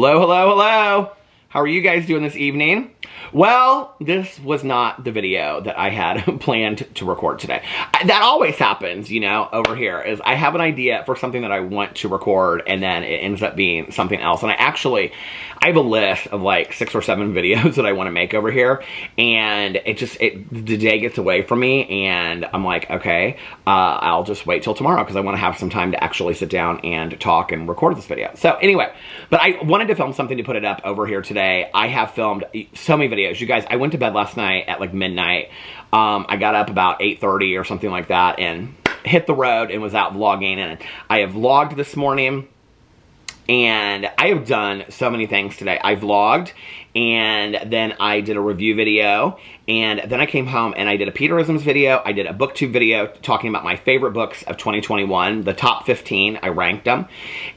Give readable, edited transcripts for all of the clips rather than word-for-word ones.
Hello, hello, hello. How are you guys doing this evening? Well, this was not the video that I had planned to record today. That always happens, you know, over here, is I have an idea for something that I want to record and then it ends up being something else. And I have a list of like 6 or 7 videos that I want to make over here, and the day gets away from me, and I'm like, okay, I'll just wait till tomorrow because I want to have some time to actually sit down and talk and record this video. So anyway, but I wanted to film something to put it up over here today. I have filmed so many videos. You guys, I went to bed last night at like midnight. I got up about 8:30 or something like that and hit the road and was out vlogging, and I have vlogged this morning. And I have done so many things today. I vlogged, and then I did a review video, and then I came home and I did a Peterisms video. I did a booktube video talking about my favorite books of 2021, the top 15, I ranked them.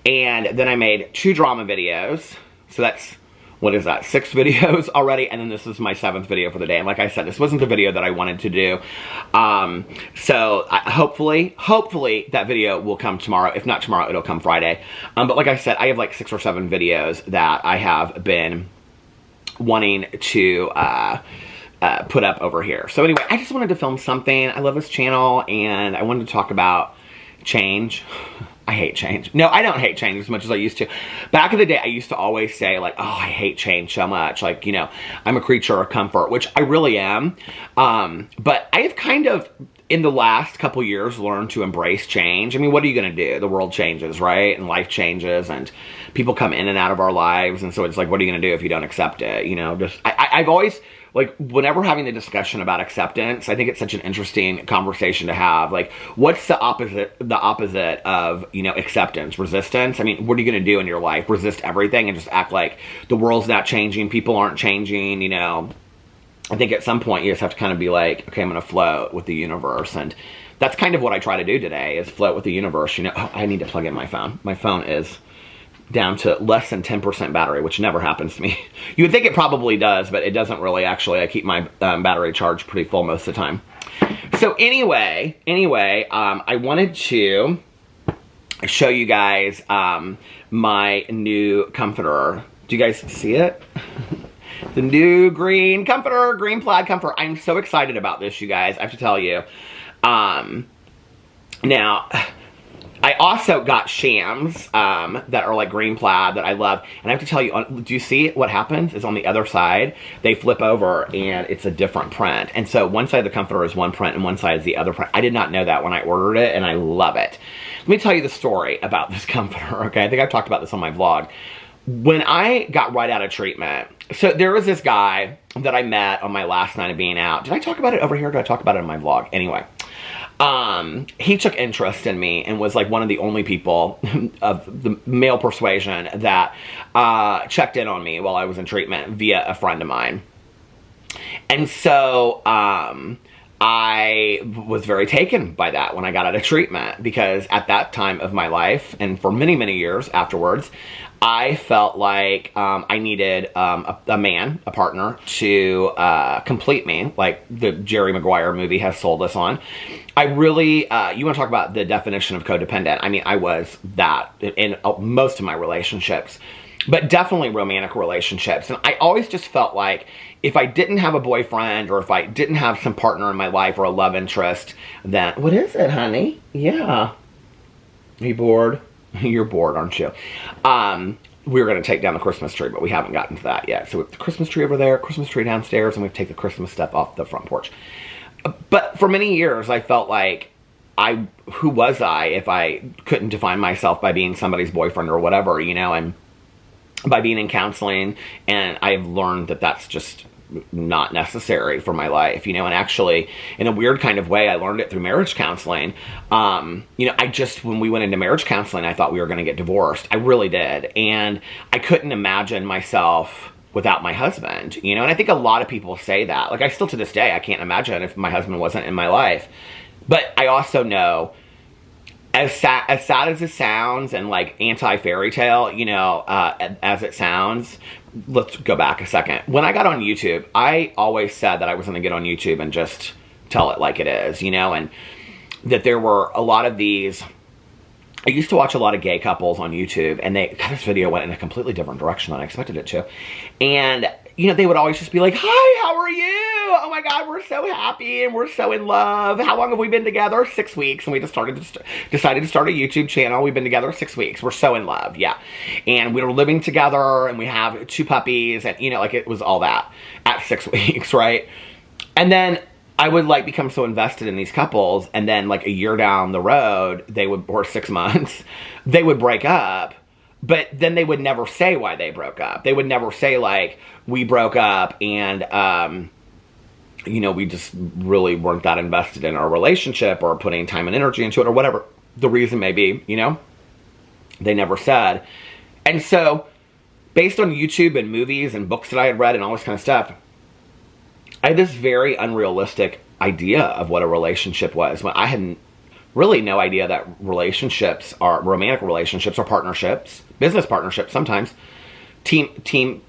And then I made 2 drama videos. So that's, what is that, 6 videos already, and then this is my 7th video for the day. And like I said, this wasn't the video that I wanted to do. So hopefully that video will come tomorrow. If not tomorrow, it'll come Friday. But like I said, I have like 6 or 7 videos that I have been wanting to put up over here. So anyway, I just wanted to film something. I love this channel, and I wanted to talk about change. I hate change. No, I don't hate change as much as I used to. Back in the day, I used to always say, like, oh, I hate change so much. Like, you know, I'm a creature of comfort, which I really am. But I have kind of, in the last couple years, learned to embrace change. I mean, what are you going to do? The world changes, right? And life changes, and people come in and out of our lives. And so it's like, what are you going to do if you don't accept it? You know, just, I've always, like, whenever having the discussion about acceptance, I think it's such an interesting conversation to have. Like, what's the opposite of, you know, acceptance? Resistance? I mean, what are you going to do in your life? Resist everything and just act like the world's not changing, people aren't changing, you know? I think at some point you just have to kind of be like, okay, I'm going to float with the universe. And that's kind of what I try to do today, is float with the universe. You know, oh, I need to plug in my phone. My phone is down to less than 10% battery, which never happens to me. You would think it probably does, but it doesn't really actually. I keep my battery charged pretty full most of the time. So anyway, I wanted to show you guys my new comforter. Do you guys see it? The new green comforter, green plaid comforter. I'm so excited about this, you guys. I have to tell you. Now, I also got shams that are like green plaid that I love. And I have to tell you, do you see what happens is on the other side, they flip over and it's a different print. And so one side of the comforter is one print and one side is the other print. I did not know that when I ordered it, and I love it. Let me tell you the story about this comforter, okay? I think I've talked about this on my vlog. When I got right out of treatment, so there was this guy that I met on my last night of being out. Did I talk about it over here? Or did I talk about it in my vlog? Anyway. He took interest in me and was like one of the only people of the male persuasion that checked in on me while I was in treatment via a friend of mine. And so I was very taken by that when I got out of treatment, because at that time of my life, and for many, many years afterwards, I felt like I needed a man, a partner, to complete me, like the Jerry Maguire movie has sold us on. I really, you want to talk about the definition of codependent. I mean, I was that in most of my relationships, but definitely romantic relationships. And I always just felt like if I didn't have a boyfriend, or if I didn't have some partner in my life or a love interest, then, what is it, honey? Yeah. Are you bored? You're bored, aren't you? We were going to take down the Christmas tree, but we haven't gotten to that yet. So we have the Christmas tree over there, Christmas tree downstairs, and we have to take the Christmas stuff off the front porch. But for many years, I felt like, who was I if I couldn't define myself by being somebody's boyfriend or whatever, you know, and by being in counseling, and I've learned that that's just not necessary for my life, you know. And actually, in a weird kind of way, I learned it through marriage counseling. You know, when we went into marriage counseling, I thought we were going to get divorced. I really did. And I couldn't imagine myself without my husband, you know. And I think a lot of people say that. Like, I still to this day, I can't imagine if my husband wasn't in my life. But I also know, as sad as it sounds, and like anti-fairy tale, you know, as it sounds, let's go back a second. When I got on YouTube, I always said that I was going to get on YouTube and just tell it like it is, you know, and that there were a lot of these I used to watch a lot of gay couples on YouTube, and this video went in a completely different direction than I expected it to. And, you know, they would always just be like, hi, how are you? Oh my God, we're so happy and we're so in love. How long have we been together? 6 weeks. And we just decided to start a YouTube channel. We've been together 6 weeks. We're so in love. Yeah. And we were living together, and we have 2 puppies, and, you know, like, it was all that at 6 weeks, right? And then I would, like, become so invested in these couples, and then, like, a year down the road, or 6 months, they would break up, but then they would never say why they broke up. They would never say, like, we broke up, and, you know, we just really weren't that invested in our relationship, or putting time and energy into it, or whatever the reason may be, you know? They never said. And so, based on YouTube and movies and books that I had read and all this kind of stuff, I had this very unrealistic idea of what a relationship was, when I had really no idea that relationships are romantic relationships or partnerships, business partnerships sometimes, teamwork.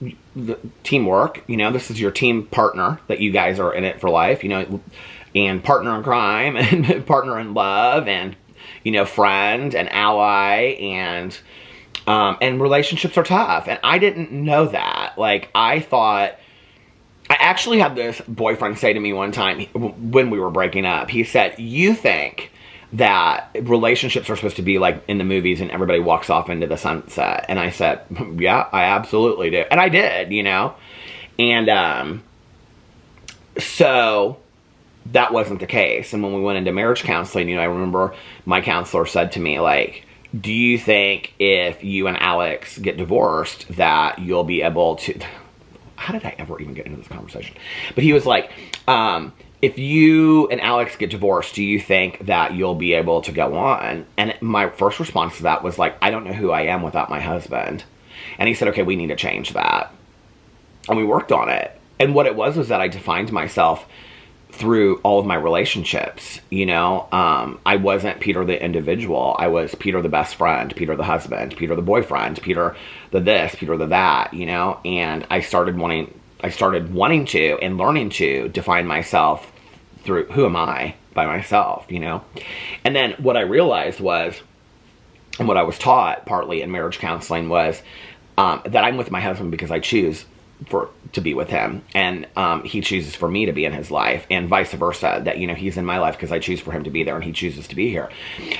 You know, this is your team partner that you guys are in it for life. You know, and partner in crime and partner in love, and, you know, friend and ally, and relationships are tough. And I didn't know that. Like, I actually had this boyfriend say to me one time when we were breaking up, he said, you think that relationships are supposed to be like in the movies and everybody walks off into the sunset? And I said, yeah, I absolutely do. And I did, you know? And so that wasn't the case. And when we went into marriage counseling, you know, I remember my counselor said to me, like, do you think if you and Alex get divorced that you'll be able to... How did I ever even get into this conversation? But he was like, if you and Alex get divorced, do you think that you'll be able to go on? And my first response to that was like, I don't know who I am without my husband. And he said, okay, we need to change that. And we worked on it. And what it was that I defined myself through all of my relationships, you know? I wasn't Peter the individual. I was Peter the best friend, Peter the husband, Peter the boyfriend, Peter the this, Peter the that, you know? And I started wanting to and learning to define myself through who am I by myself, you know? And then what I realized was, and what I was taught partly in marriage counseling was, that I'm with my husband because I choose to be with him, and he chooses for me to be in his life, and vice versa, that, you know, he's in my life because I choose for him to be there and he chooses to be here.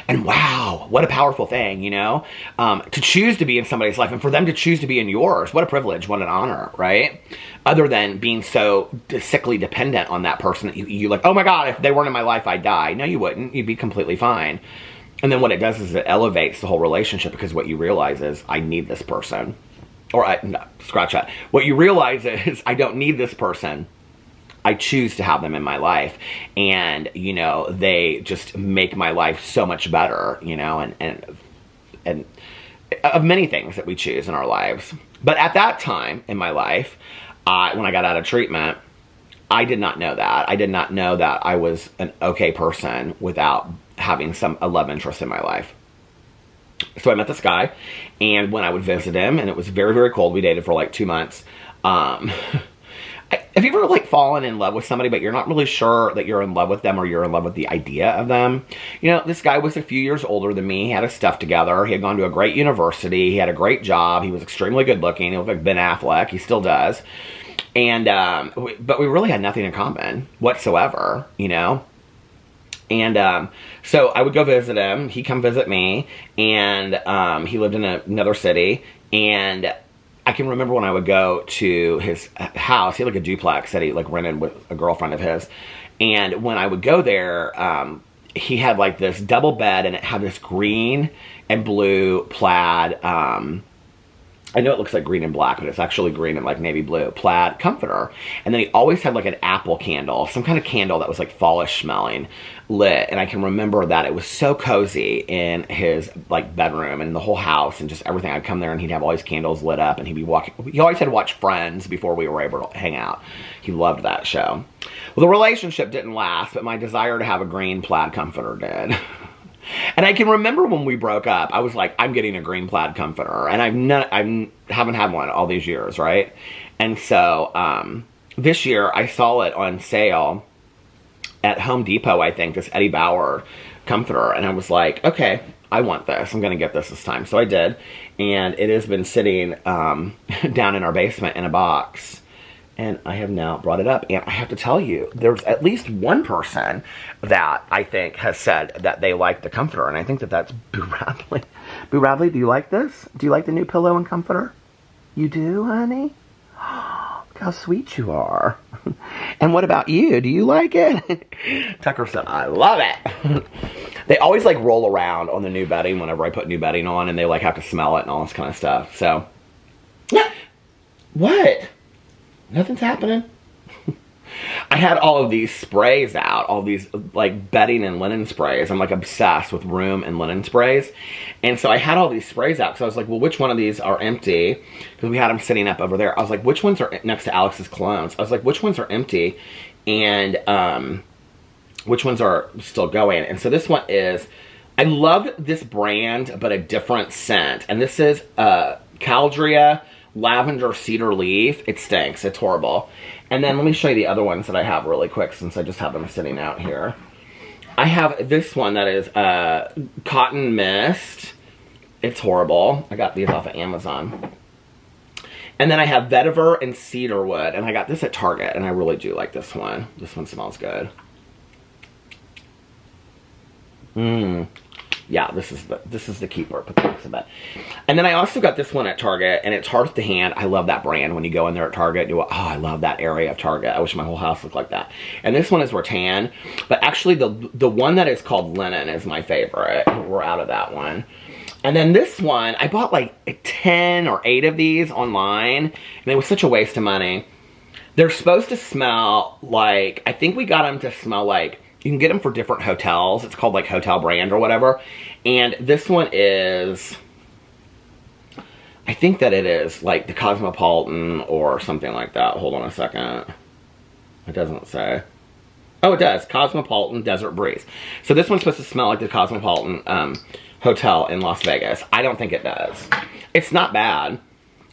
And wow, what a powerful thing, you know, to choose to be in somebody's life and for them to choose to be in yours. What a privilege, what an honor, right? Other than being so sickly dependent on that person that you like, oh my God, if they weren't in my life, I'd die. No, you wouldn't. You'd be completely fine. And then what it does is it elevates the whole relationship, because what you realize is, I need this person. Or, no, scratch that. What you realize is, I don't need this person. I choose to have them in my life. And, you know, they just make my life so much better, you know, and of many things that we choose in our lives. But at that time in my life, when I got out of treatment, I did not know that. I did not know that I was an okay person without having a love interest in my life. So I met this guy, and when I would visit him, and it was very, very cold, we dated for like 2 months. Have you ever like fallen in love with somebody, but you're not really sure that you're in love with them, or you're in love with the idea of them? You know, this guy was a few years older than me. He had his stuff together. He had gone to a great university. He had a great job. He was extremely good looking. He looked like Ben Affleck. He still does. And, but we really had nothing in common whatsoever, you know? And so I would go visit him. He'd come visit me. And he lived in another city. And I can remember when I would go to his house. He had like a duplex that he like rented with a girlfriend of his. And when I would go there, he had like this double bed, and it had this green and blue plaid, I know it looks like green and black, but it's actually green and like navy blue plaid comforter. And then he always had like an apple candle, some kind of candle that was like fallish smelling, lit. And I can remember that it was so cozy in his like bedroom and the whole house and just everything. I'd come there and he'd have all his candles lit up, and he'd be walking. He always had to watch Friends before we were able to hang out. He loved that show. Well, the relationship didn't last, but my desire to have a green plaid comforter did. And I can remember when we broke up, I was like, I'm getting a green plaid comforter. And I haven't had one all these years, right? And so this year I saw it on sale at Home Depot, I think, this Eddie Bauer comforter. And I was like, okay, I want this. I'm going to get this time. So I did. And it has been sitting down in our basement in a box. And I have now brought it up. And I have to tell you, there's at least one person that I think has said that they like the comforter. And I think that that's Boo Radley. Boo Radley, do you like this? Do you like the new pillow and comforter? You do, honey? Look how sweet you are. And what about you? Do you like it? Tucker said, I love it. They always like roll around on the new bedding whenever I put new bedding on, and they like have to smell it and all this kind of stuff. So, what? Nothing's happening. I had all of these sprays out, all these like bedding and linen sprays. I'm like obsessed with room and linen sprays. And so I had all these sprays out because I was like, well, which one of these are empty? Because we had them sitting up over there. I was like, which ones are next to Alex's clones? I was like, which ones are empty? And which ones are still going? And so this one is, I loved this brand, but a different scent. And this is Caldria Lavender Cedar Leaf. It stinks. It's horrible. And then let me show you the other ones that I have really quick since I just have them sitting out here. I have this one that is Cotton Mist. It's horrible. I got these off of Amazon. And then I have Vetiver and Cedarwood. And I got this at Target. And I really do like this one. This one smells good. Yeah, this is the keeper. Put the next to bed. And then I also got this one at Target, and it's Hearth to Hand. I love that brand. When you go in there at Target, you go, oh, I love that area of Target. I wish my whole house looked like that. And this one is rattan, but actually the one that is called Linen is my favorite. We're out of that one. And then this one, I bought like 10 or 8 of these online, and it was such a waste of money. They're supposed to smell like, I think we got them to smell like, you can get them for different hotels. It's called like Hotel Brand or whatever. And this one is, I think that it is like the Cosmopolitan or something like that. Hold on a second. It doesn't say. Oh, it does. Cosmopolitan Desert Breeze. So this one's supposed to smell like the Cosmopolitan Hotel in Las Vegas. I don't think it does. It's not bad.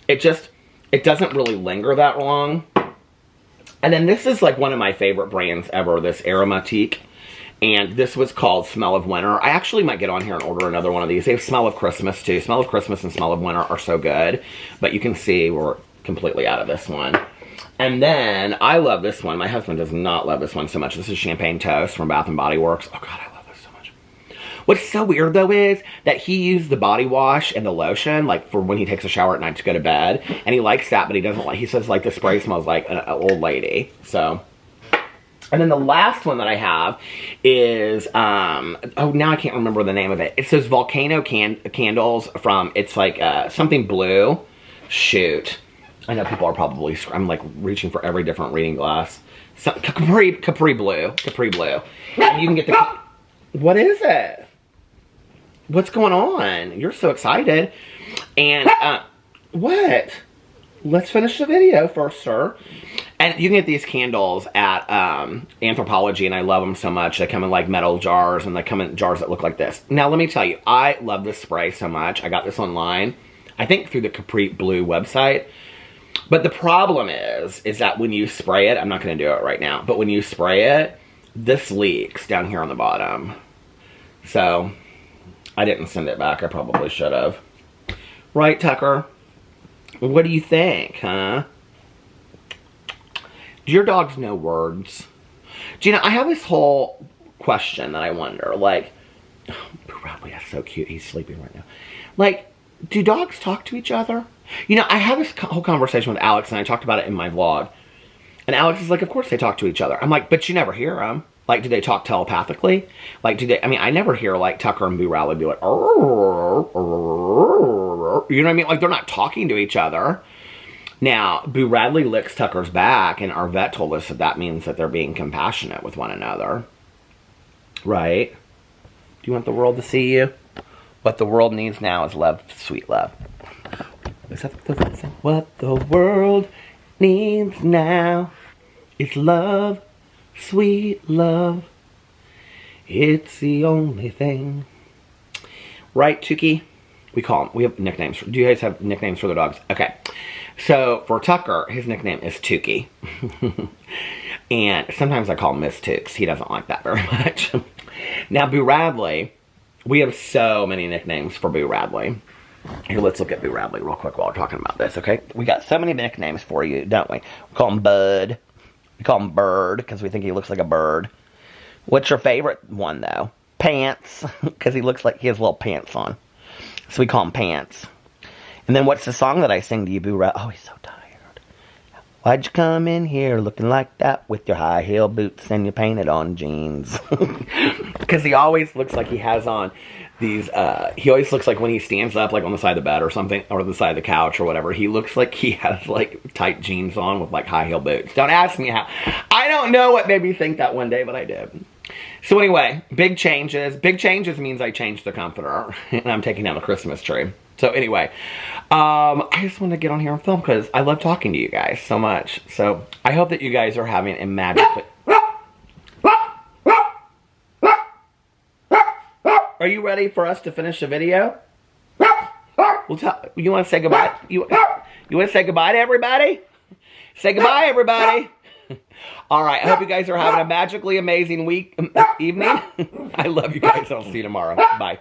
It doesn't really linger that long. And then this is like one of my favorite brands ever, this Aromatique. And this was called Smell of Winter. I actually might get on here and order another one of these. They have Smell of Christmas too. Smell of Christmas and Smell of Winter are so good. But you can see we're completely out of this one. And then I love this one. My husband does not love this one so much. This is Champagne Toast from Bath & Body Works. Oh God, I love this so much. What's so weird though is that he used the body wash and the lotion like for when he takes a shower at night to go to bed, and he likes that, but he doesn't like, he says like the spray smells like an old lady. So, and then the last one that I have is oh, now I can't remember the name of it. It says Volcano Candles from, it's like something blue. Shoot, I know people are probably, I'm like reaching for every different reading glass. So, Capri Blue. And you can get the, what is it? What's going on? You're so excited. And, what? Let's finish the video first, sir. And you can get these candles at Anthropologie, and I love them so much. They come in like metal jars, and they come in jars that look like this. Now, let me tell you, I love this spray so much. I got this online, I think through the Capri Blue website. But the problem is that when you spray it, I'm not going to do it right now, but when you spray it, this leaks down here on the bottom. So I didn't send it back. I probably should have. Right, Tucker? What do you think, huh? Do your dogs know words? Do you know, I have this whole question that I wonder, like, oh, Bradley is so cute. He's sleeping right now. Like, do dogs talk to each other? You know, I had this whole conversation with Alex, and I talked about it in my vlog. And Alex is like, of course they talk to each other. I'm like, but you never hear them. Like, do they talk telepathically? Like, do they, I mean, I never hear, like, Tucker and Boo Radley be like, you know what I mean? Like, they're not talking to each other. Now, Boo Radley licks Tucker's back, and our vet told us that that means that they're being compassionate with one another. Right? Do you want the world to see you? What the world needs now is love, sweet love. Is that what the world needs now is love, sweet love. It's the only thing. Right, Tukey? We call them. We have nicknames. Do you guys have nicknames for the dogs? Okay. So, for Tucker, his nickname is Tukey. And sometimes I call him Miss Tukes. He doesn't like that very much. Now, Boo Radley, We have so many nicknames for Boo Radley. Here, let's look at Boo Radley real quick while we're talking about this, okay? We got so many nicknames for you, don't we? We call him Bud. We call him Bird, because we think he looks like a bird. What's your favorite one, though? Pants, because he looks like he has little pants on. So we call him Pants. And then what's the song that I sing to you, Boo Radley? Oh, he's so tired. Why'd you come in here looking like that with your high heel boots and your painted on jeans? Because he always looks like he has on these, he always looks like when he stands up, like on the side of the bed or something, or the side of the couch or whatever, he looks like he has like tight jeans on with like high heel boots. Don't ask me how. I don't know what made me think that one day, but I did. So anyway, big changes. Big changes means I changed the comforter and I'm taking down the Christmas tree. So anyway, I just wanted to get on here and film because I love talking to you guys so much. So I hope that you guys are having a magical... Are you ready for us to finish the video? You want to say goodbye? You want to say goodbye to everybody? Say goodbye, everybody. All right. I hope you guys are having a magically amazing evening. I love you guys. I'll see you tomorrow. Bye.